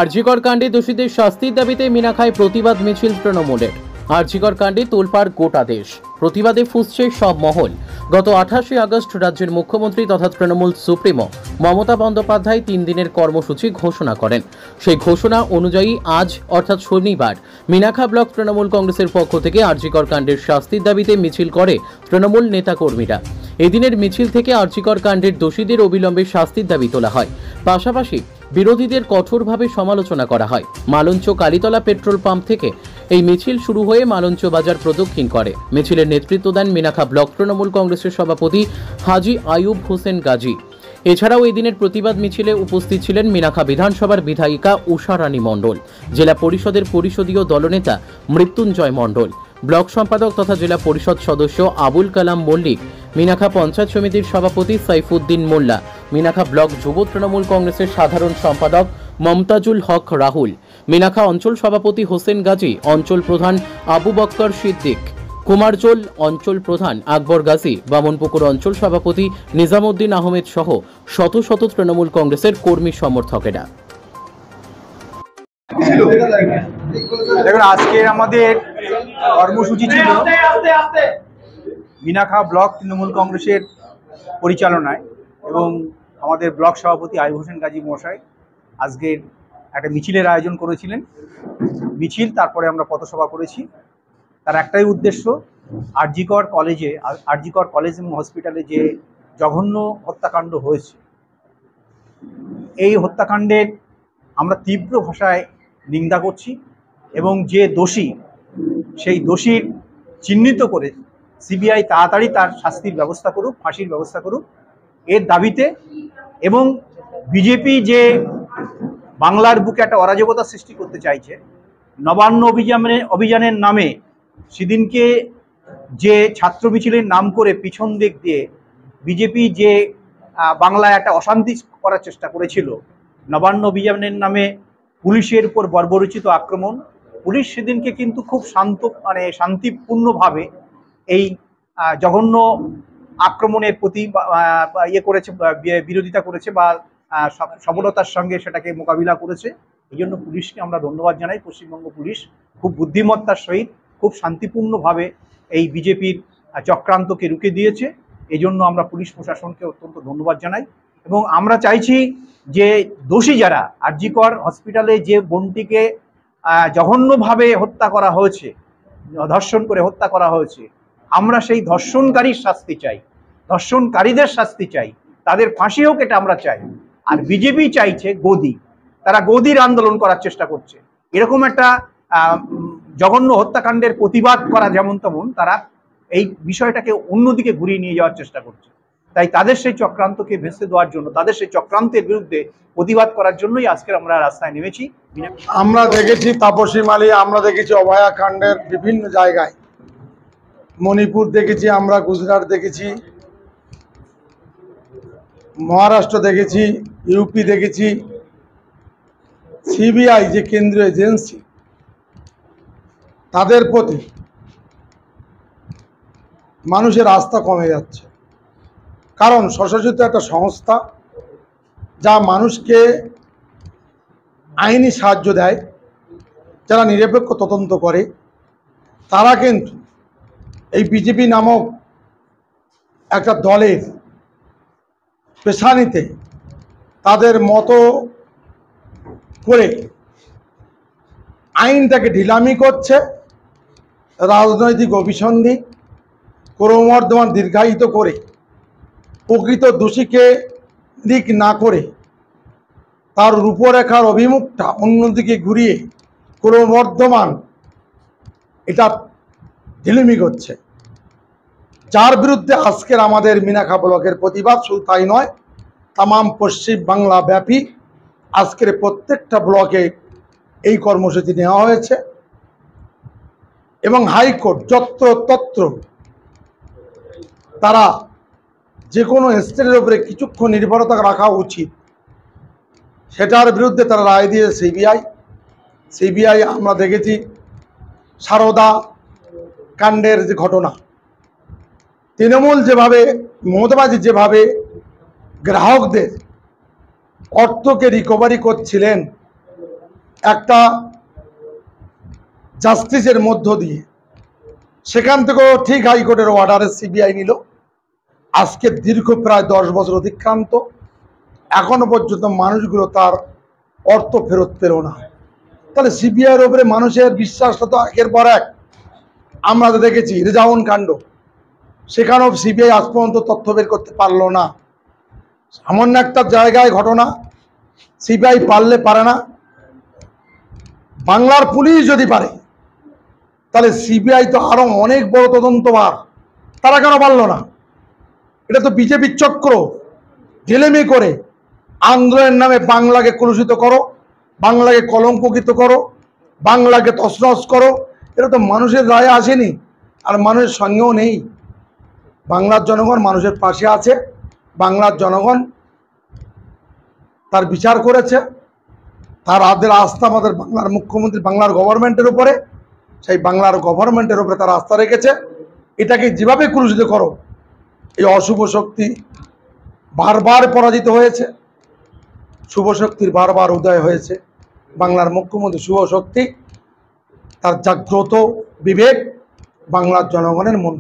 আরজিকর কাণ্ডে দোষীদের শাস্তির দাবিতে মিনাখায় প্রতিবাদ মিছিল তৃণমূলের। আরজিকর কাণ্ডে তোলপাড় গোটা দেশ, প্রতিবাদে ফুঁসছে সব মহল। গত 28 আগস্ট রাজ্যের মুখ্যমন্ত্রী তথা তৃণমূল সুপ্রিমো মমতা বন্দ্যোপাধ্যায় 3 দিনের কর্মসূচি ঘোষণা করেন। সেই ঘোষণা অনুযায়ী আজ অর্থাৎ শনিবার মিনাখা ব্লক তৃণমূল কংগ্রেসের পক্ষ থেকে আরজিকর কাণ্ডের শাস্তির দাবিতে মিছিল করে তৃণমূল নেতাকর্মীরা। এদিনের মিছিল থেকে আরজিকর কাণ্ডের দোষীদের অবিলম্বে শাস্তির দাবি তোলা হয়। পাশাপাশি বিরোধীদের কঠোরভাবে সমালোচনা করা হয়। মালঞ্চ কালীতলা পেট্রোল পাম্প থেকে এই মিছিল শুরু হয়ে মালঞ্চ বাজার প্রদক্ষিণ করে। মিছিলের নেতৃত্ব দেন মিনাখা ব্লক তৃণমূল কংগ্রেসের সভাপতি হাজী আইয়ুব হোসেন গাজী। এছাড়াও এই দিনের প্রতিবাদ মিছিলে উপস্থিত ছিলেন মিনাখা বিধানসভার বিধায়িকা উষা রানী মণ্ডল, জেলা পরিষদের পরিষদীয় দলনেতা মৃত্যুঞ্জয় মণ্ডল, ব্লক সম্পাদক তথা জেলা পরিষদ সদস্য আবুল কালাম মল্লিক, মিনাখা পঞ্চায়েত সমিতির সভাপতি সাইফুদ্দিন মোল্লা, মিনাখা ব্লক যুব তৃণমূল কংগ্রেসের সাধারণ সম্পাদক মমতাজুল হক রাহুল, মিনাখা অঞ্চল সভাপতি হোসেন গাজী, অঞ্চল প্রধান আবু বক্কর সিদ্দিক, কুমারজোল অঞ্চল প্রধান আকবর গাজী, বামনপুকুর অঞ্চল সভাপতি নিজামুদ্দিন আহমেদ সহ শত শত তৃণমূল কংগ্রেসের কর্মী সমর্থকেরা। দেখুন, আজকের আমাদের কর্মসূচি ছিল মিনাখা ব্লক তৃণমূল কংগ্রেসের পরিচালনায় এবং আমাদের ব্লক সভাপতি আইয়ুব হোসেন গাজী মশাই আজকের একটা মিছিলের আয়োজন করেছিলেন। মিছিল, তারপরে আমরা পথসভা করেছি। তার একটাই উদ্দেশ্য, আরজিকর কলেজ এবং হসপিটালে যে জঘন্য হত্যাকাণ্ড হয়েছে, এই হত্যাকাণ্ডের আমরা তীব্র ভাষায় নিন্দা করছি এবং যে দোষী, সেই দোষীর চিহ্নিত করে সিবিআই তাড়াতাড়ি তার শাস্তির ব্যবস্থা করুক, ফাঁসির ব্যবস্থা করুক, এর দাবিতে। এবং বিজেপি যে বাংলার বুকে একটা অরাজকতা সৃষ্টি করতে চাইছে, নবান্ন অভিযানের নামে সেদিনকে যে ছাত্র মিছিলের নাম করে পিছন দিক দিয়ে বিজেপি যে বাংলায় একটা অশান্তি করার চেষ্টা করেছিল, নবান্ন অভিযানের নামে পুলিশের উপর বর্বরোচিত আক্রমণ, পুলিশ সেদিনকে কিন্তু খুব শান্তিপূর্ণভাবে এই জঘন্য আক্রমণের প্রতি করেছে, বিরোধিতা করেছে বা সফলতার সঙ্গে সেটাকে মোকাবিলা করেছে। এই জন্য পুলিশকে আমরা ধন্যবাদ জানাই। পশ্চিমবঙ্গ পুলিশ খুব বুদ্ধিমত্তার সহিত খুব শান্তিপূর্ণভাবে এই বিজেপির চক্রান্তকে রুখে দিয়েছে। এই জন্য আমরা পুলিশ প্রশাসনকে অত্যন্ত ধন্যবাদ জানাই এবং আমরা চাইছি যে দোষী যারা, আরজিকর হসপিটালে যে বোনটিকে জঘন্যভাবে হত্যা করা হয়েছে, ধর্ষণ করে হত্যা করা হয়েছে, আমরা সেই ধর্ষণকারীর শাস্তি চাই, ধর্ষণকারীদের শাস্তি চাই, তাদের ফাঁসি হোক, এটা আমরা চাই। আর বিজেপি চাইছে গদি, তারা গদির আন্দোলন করার চেষ্টা করছে। এরকম একটা জঘন্য হত্যাকাণ্ডের প্রতিবাদ করা যেমন তেমন, তারা এই বিষয়টাকে অন্যদিকে ঘুরিয়ে নিয়ে যাওয়ার চেষ্টা করছে। তাই তাদের সেই চক্রান্তকে ভেস্তে দেওয়ার জন্য, তাদের সেই চক্রান্তের বিরুদ্ধে প্রতিবাদ করার জন্যই আজকে আমরা রাস্তায় নেমেছি। আমরা দেখেছি তাপসী মালী, আমরা দেখেছি অভয়াকাণ্ডের বিভিন্ন জায়গায়, মণিপুর দেখেছি, আমরা গুজরাট দেখেছি, মহারাষ্ট্র দেখেছি, ইউপি দেখেছি। সিবিআই যে কেন্দ্রীয় এজেন্সি, তাদের প্রতি মানুষের আস্থা কমে যাচ্ছে। কারণ স্বশাসিত একটা সংস্থা যা মানুষকে আইনি সাহায্য দেয়, যারা নিরপেক্ষ তদন্ত করে, তারা কিন্তু এই বিজেপি নামক একটা দলের পেশানিতে তাদের মতো করে আইনটাকে ঢিলামি করছে, রাজনৈতিক অভিসন্ধি ক্রমবর্ধমান দীর্ঘায়িত করে প্রকৃত দোষীকে দিক না করে তার রূপরেখার অভিমুখটা অন্যদিকে ঘুরিয়ে ক্রমবর্ধমান এটা ঢিলামি করছে, যার বিরুদ্ধে আজকের আমাদের মিনাখা ব্লকের প্রতিবাদ। শুধু তাই নয়, তামাম পশ্চিম বাংলা ব্যাপী আজকের প্রত্যেকটা ব্লকে এই কর্মসূচি নেওয়া হয়েছে এবং হাইকোর্ট যত্রতত্র তারা যে কোনো স্টেটের উপরে কিছুক্ষণ নির্ভরতা রাখা উচিত, সেটার বিরুদ্ধে তারা রায় দিয়ে সিবিআই আমরা দেখেছি সারদা কাণ্ডের যে ঘটনা, তৃণমূল যেভাবে, মমতাবাদী যেভাবে গ্রাহকদের অর্থকে রিকভারি করছিলেন, একটা জাস্টিসের মধ্য দিয়ে সেখান থেকেও ঠিক হাইকোর্টের অর্ডারে সিবিআই নিল। আজকে দীর্ঘ প্রায় 10 বছর অতিক্রান্ত, এখনো পর্যন্ত মানুষগুলো তার অর্থ ফেরত পেল না। তাহলে সিবিআইয়ের উপরে মানুষের বিশ্বাসটা তো একের পর এক। আমরা তো দেখেছি রেজাউন কাণ্ড, সেখানেও সিবিআই আজ পর্যন্ত তথ্য বের করতে পারলো না। সামান্য একটা জায়গায় ঘটনা, সিবিআই পারলে পারে না। বাংলার পুলিশ যদি পারে, তাহলে সিবিআই তো আরো অনেক বড় তদন্তভার, তারা কেন পারলো না? এটা তো বিজেপির চক্র, ঢেলেমি করে আন্দোলনের নামে বাংলাকে কলুষিত করো, বাংলাকে কলঙ্কিত করো, বাংলাকে তছনছ করো। এটা তো মানুষের রায়ে আসেনি, আর মানুষের সঙ্গেও নেই। বাংলার জনগণ মানুষের পাশে আছে, বাংলার জনগণ তার বিচার করেছে, তার আস্থা আমাদের বাংলার মুখ্যমন্ত্রী, বাংলার গভর্নমেন্টের উপরে, সেই বাংলার গভর্নমেন্টের উপরে তারা আস্থা রেখেছে। এটাকে যেভাবে কলুষিত করো, এই অশুভ শক্তি বারবার পরাজিত হয়েছে, শুভ শক্তির বারবার উদয় হয়েছে। বাংলার মুখ্যমন্ত্রী শুভ শক্তি, তার জাগ্রত বিবেক বাংলার জনগণের মন